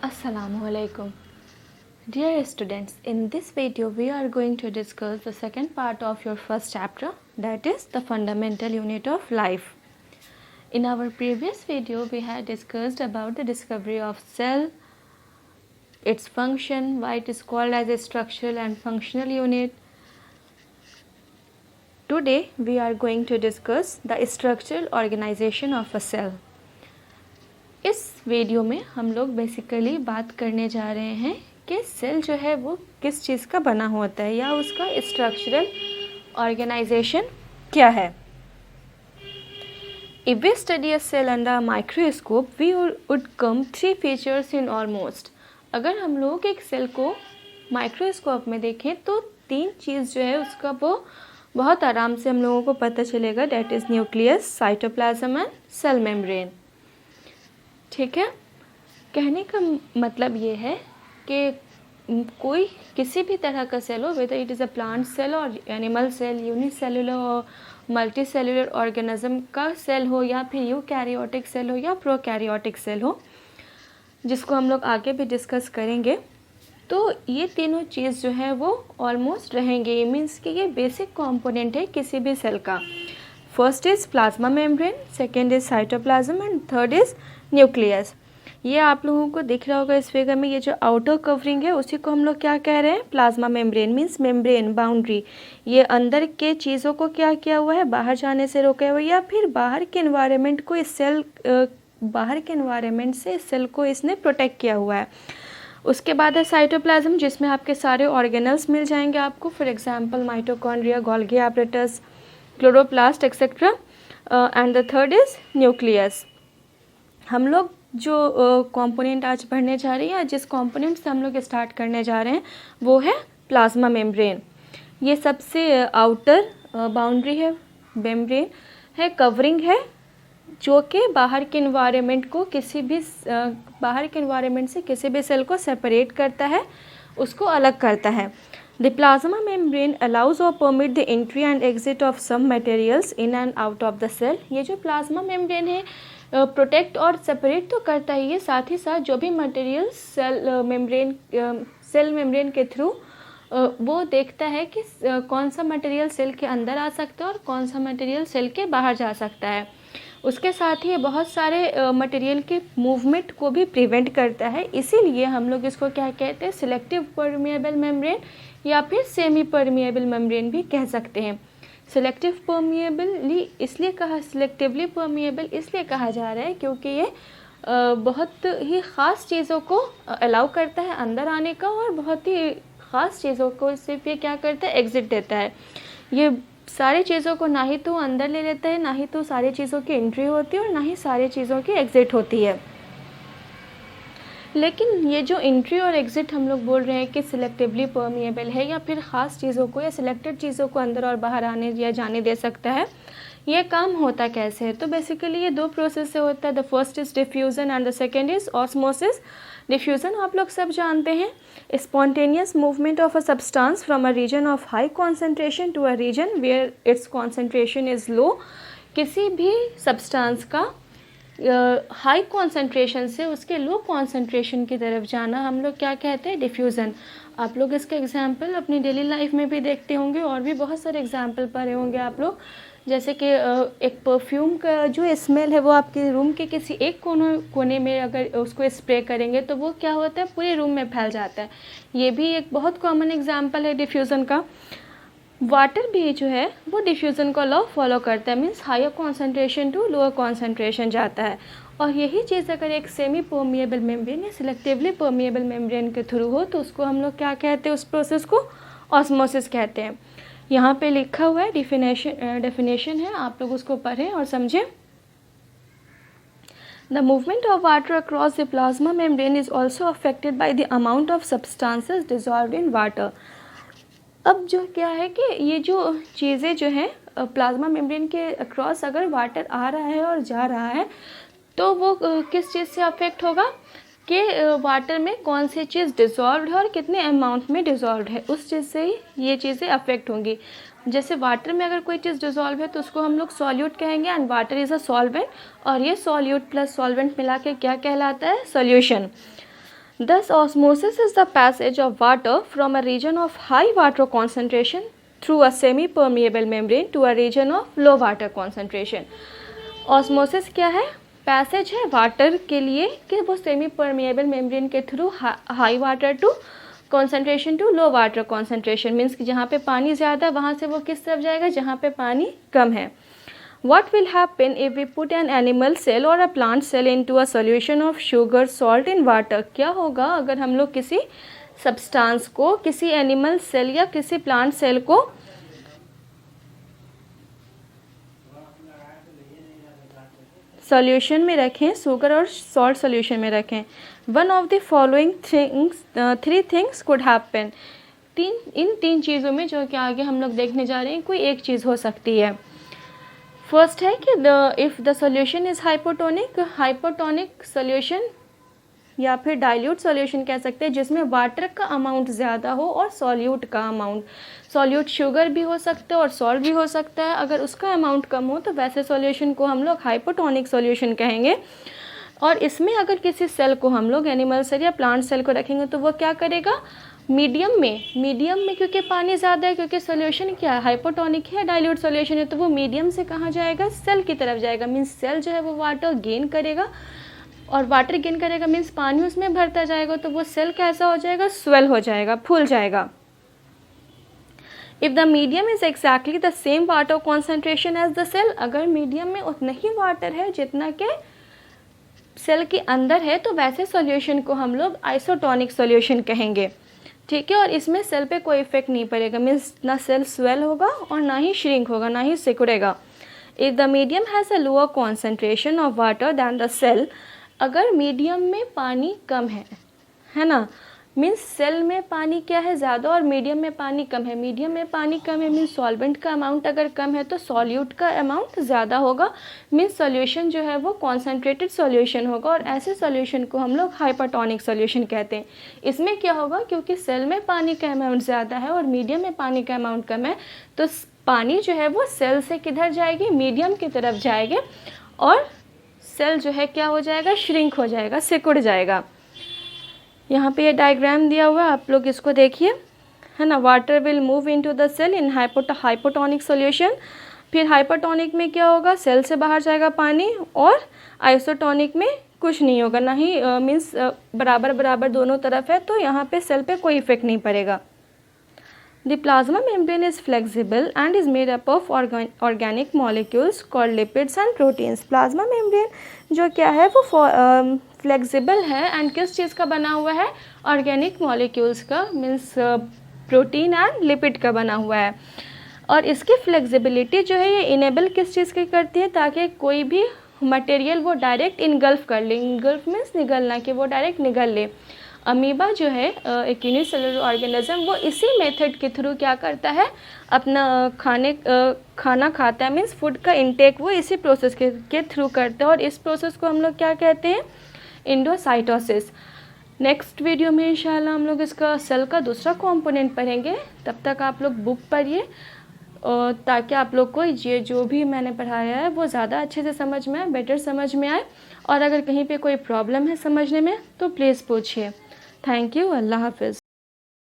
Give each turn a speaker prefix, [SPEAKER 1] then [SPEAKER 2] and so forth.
[SPEAKER 1] Assalamualaikum. Dear students, in this video we are going to discuss the second part of your first chapter, that is the fundamental unit of life. In our previous video we had discussed about the discovery of cell, its function, why it is called as a structural and functional unit. Today we are going to discuss the structural organization of a cell. इस video में हम लोग basically बात करने जा रहे हैं कि सेल जो है वो किस चीज़ का बना होता है या उसका स्ट्रक्चरल ऑर्गेनाइजेशन क्या है. If we study a cell under microscope we would come 3 features in almost. अगर हम लोग एक सेल को माइक्रोस्कोप में देखें तो 3 चीज़ जो है उसका वो बहुत आराम से हम लोगों को पता चलेगा. That is nucleus, cytoplasm and cell membrane. ठीक है, कहने का मतलब ये है कि कोई किसी भी तरह का सेल हो, whether it is a plant cell और एनिमल सेल, यूनिसेलुलर और मल्टी सेलुलर ऑर्गेनिज्म का सेल हो, या फिर यूकैरियोटिक सेल हो या प्रोकैरियोटिक सेल हो, जिसको हम लोग आगे भी डिस्कस करेंगे, तो ये तीनों चीज़ जो है वो ऑलमोस्ट रहेंगे. ये मीन्स कि ये बेसिक कंपोनेंट है किसी भी सेल का. First is plasma membrane, second is cytoplasm and third is nucleus. ये आप लोगों को दिख रहा होगा इस फिगर में, ये जो आउटर कवरिंग है उसी को हम लोग क्या कह रहे हैं, plasma membrane. Means membrane, boundary. ये अंदर के चीज़ों को क्या किया हुआ है, बाहर जाने से रोका हुआ है, या फिर बाहर के एनवायरनमेंट को इस सेल बाहर के एनवायरनमेंट से इस सेल को इसने प्रोटेक्ट किया हुआ है. उसके बाद है साइटोप्लाज्म, जिसमें आपके सारे ऑर्गेनल्स मिल जाएंगे आपको. For example mitochondria, Golgi apparatus, chloroplast etcetera. And the third is nucleus. हम लोग जो कंपोनेंट आज पढ़ने जा रहे हैं या जिस कंपोनेंट से हम लोग स्टार्ट करने जा रहे हैं वो है प्लाज्मा मेम्ब्रेन. ये सबसे आउटर बाउंड्री है, मेम्ब्रेन है, कवरिंग है, जो कि बाहर के इन्वायरमेंट को किसी भी बाहर के इन्वायरमेंट से किसी भी सेल को सेपरेट करता है, उसको अलग करता है. The plasma membrane allows or permit the entry and exit of some materials in and out of the cell. ये जो प्लाज्मा मेम्ब्रेन है प्रोटेक्ट और सेपरेट तो करता ही है, साथ ही साथ जो भी मटेरियल सेल मेम्ब्रेन के थ्रू वो देखता है कि कौन सा मटेरियल सेल के अंदर आ सकता है और कौन सा मटेरियल सेल के बाहर जा सकता है. उसके साथ ही बहुत सारे मटेरियल के मूवमेंट को भी प्रिवेंट करता है. इसीलिए हम लोग इसको क्या कहते हैं, सिलेक्टिव परमिएबल मेम्ब्रेन या फिर सेमी परमिएबल मेम्ब्रेन भी कह सकते हैं. सिलेक्टिव परमिएबली इसलिए कहा, सिलेक्टिवली परमिएबल इसलिए कहा जा रहा है क्योंकि ये बहुत ही ख़ास चीज़ों को अलाउ करता है अंदर आने का, और बहुत ही ख़ास चीज़ों को सिर्फ ये क्या करता है, एग्ज़िट देता है. ये सारी चीज़ों को ना ही तो अंदर ले लेता है, ना ही तो सारी चीज़ों की एंट्री होती है और ना ही सारी चीज़ों की एग्ज़िट होती है. लेकिन ये जो एंट्री और एग्ज़िट हम लोग बोल रहे हैं कि सिलेक्टिवली परमिएबल है या फिर ख़ास चीज़ों को या सिलेक्टेड चीज़ों को अंदर और बाहर आने या जाने दे सकता है, ये काम होता कैसे है. तो बेसिकली ये 2 प्रोसेस से होता है. The first is diffusion and the second is osmosis. Diffusion आप लोग सब जानते हैं, spontaneous movement of a substance from a region of high concentration to a region where its concentration is low. किसी भी सब्सटेंस का हाई कॉन्सेंट्रेशन से उसके लो कॉन्सेंट्रेशन की तरफ जाना हम लोग क्या कहते हैं, डिफ्यूज़न. आप लोग इसका एग्जांपल अपनी डेली लाइफ में भी देखते होंगे और भी बहुत सारे एग्जांपल पढ़े होंगे आप लोग. जैसे कि एक परफ्यूम का जो स्मेल है वो आपके रूम के किसी एक कोने में अगर उसको स्प्रे करेंगे तो वो क्या होता है, पूरे रूम में फैल जाता है. ये भी एक बहुत कॉमन एग्जाम्पल है डिफ्यूज़न का. वाटर भी जो है वो डिफ्यूज़न का लॉ फॉलो करता है. Means higher concentration to lower concentration जाता है. और यही चीज़ अगर एक सेमी परमिएबल मेम्ब्रेन या सिलेक्टिवली परमिएबल मेम्ब्रेन के थ्रू हो तो उसको हम लोग क्या कहते हैं, उस प्रोसेस को ऑस्मोसिस कहते हैं. यहाँ पे लिखा हुआ है, डेफिनेशन है, आप लोग उसको पढ़ें और समझें. The movement of water across the plasma membrane is also affected by the amount of substances dissolved in water. अब जो क्या है कि ये जो चीज़ें जो हैं प्लाज्मा मेम्ब्रेन के अक्रॉस अगर वाटर आ रहा है और जा रहा है तो वो किस चीज़ से अफेक्ट होगा कि वाटर में कौन सी चीज़ डिज़ोल्व है और कितने अमाउंट में डिज़ोल्व है, उस चीज़ से ही ये चीज़ें अफेक्ट होंगी. जैसे वाटर में अगर कोई चीज़ डिज़ोल्व है तो उसको हम लोग सॉल्यूट कहेंगे and water is a solvent, और ये सॉल्यूट प्लस सॉल्वेंट मिला के क्या कहलाता है, solution. Thus, osmosis is the passage of water from a region of high water concentration through a semi-permeable membrane to a region of low water concentration. Osmosis क्या है? Passage है water के लिए कि वो सेमी परमिएबल मेम्ब्रेन के through high water to concentration to low water concentration, means कि जहाँ पे पानी ज़्यादा है वहाँ से वो किस तरफ जाएगा, जहाँ पे पानी कम है. What will happen if we put an animal cell or a plant cell into a solution of sugar, salt and water? क्या होगा अगर हम लोग किसी सब्सटेंस को, किसी एनिमल सेल या किसी प्लांट सेल को सॉल्यूशन में रखें, शुगर और सॉल्ट सॉल्यूशन में रखें. One of the following things, 3 things could happen. इन तीन चीज़ों में जो कि आगे हम लोग देखने जा रहे हैं, कोई एक चीज़ हो सकती है. फर्स्ट है कि if the solution is hypotonic solution या फिर डाइल्यूट सॉल्यूशन कह सकते हैं, जिसमें वाटर का अमाउंट ज़्यादा हो और सॉल्यूट का अमाउंट, सॉल्यूट शुगर भी हो सकता है और सॉल्ट भी हो सकता है. अगर उसका अमाउंट कम हो तो वैसे सॉल्यूशन को हम लोग हाइपोटोनिक सॉल्यूशन कहेंगे. और इसमें अगर किसी सेल को हम लोग एनिमल सेल या प्लांट सेल को रखेंगे तो वो क्या करेगा, मीडियम में क्योंकि पानी ज़्यादा है, क्योंकि सॉल्यूशन क्या है, हाइपोटोनिक है, डाइल्यूट सॉल्यूशन है, तो वो मीडियम से कहाँ जाएगा, सेल की तरफ जाएगा. मीन्स सेल जो है वो वाटर गेन करेगा, और वाटर गेन करेगा मीन्स पानी उसमें भरता जाएगा, तो वो सेल कैसा हो जाएगा, स्वेल हो जाएगा, फूल जाएगा. If the medium is exactly the same water concentration as the cell, अगर मीडियम में उतना ही वाटर है जितना के सेल के अंदर है, तो वैसे सॉल्यूशन को हम लोग आइसोटोनिक सॉल्यूशन कहेंगे. ठीक है, और इसमें सेल पे कोई इफेक्ट नहीं पड़ेगा, मीन्स ना सेल स्वेल होगा और ना ही श्रिंक होगा, ना ही सिकुड़ेगा. If the medium has a lower concentration of water than the cell, अगर मीडियम में पानी कम है ना, मीन्स सेल में पानी क्या है, ज़्यादा और मीडियम में पानी कम है. मीडियम में पानी कम है मीन्स सॉल्वेंट का अमाउंट अगर कम है तो सॉल्यूट का अमाउंट ज़्यादा होगा, मीन्स सॉल्यूशन जो है वो कॉन्सेंट्रेटेड सॉल्यूशन होगा, और ऐसे सॉल्यूशन को हम लोग हाइपोटोनिक सॉल्यूशन कहते हैं. इसमें क्या होगा, क्योंकि सेल में पानी का अमाउंट ज़्यादा है और मीडियम में पानी का अमाउंट कम है, तो पानी जो है वो सेल से किधर जाएगी, मीडियम की तरफ जाएगी, और सेल जो है क्या हो जाएगा, श्रिंक हो जाएगा, सिकुड़ जाएगा. यहाँ पे ये डायग्राम दिया हुआ है, आप लोग इसको देखिए, है ना. Water will move into the cell in hypotonic solution. फिर हाइपोटोनिक में क्या होगा, सेल से बाहर जाएगा पानी, और आइसोटोनिक में कुछ नहीं होगा, ना ही मीन्स बराबर बराबर दोनों तरफ है, तो यहाँ पे सेल पे कोई इफेक्ट नहीं पड़ेगा. The plasma membrane is flexible and is made up of organic molecules called lipids and proteins. Plasma membrane जो क्या है वो फ्लेक्सिबल है एंड किस चीज़ का बना हुआ है, ऑर्गेनिक मॉलिक्यूल्स का, मीन्स प्रोटीन एंड लिपिड का बना हुआ है. और इसकी फ्लेक्सिबिलिटी जो है ये इनेबल किस चीज़ की करती है, ताकि कोई भी मटेरियल वो डायरेक्ट इनगल्फ कर ले. इनगल्फ मीन्स निगलना, कि वो डायरेक्ट निगल ले. अमीबा जो है एक यूनिसेलुलर ऑर्गेनिज्म, वो इसी मेथड के थ्रू क्या करता है, अपना खाना खाता है, मीन्स फूड का इंटेक वो इसी प्रोसेस के थ्रू करता है, और इस प्रोसेस को हम लोग क्या कहते हैं, इंडोसाइटोसिस. नेक्स्ट वीडियो में इंशाल्लाह हम लोग इसका सेल का दूसरा कंपोनेंट पढ़ेंगे. तब तक आप लोग बुक पढ़िए, ताकि आप लोग को ये जो भी मैंने पढ़ाया है वो ज़्यादा अच्छे से समझ में आए, बेटर समझ में आए. और अगर कहीं पे कोई प्रॉब्लम है समझने में तो प्लीज़ पूछिए. Thank you. अल्लाह हाफिज़.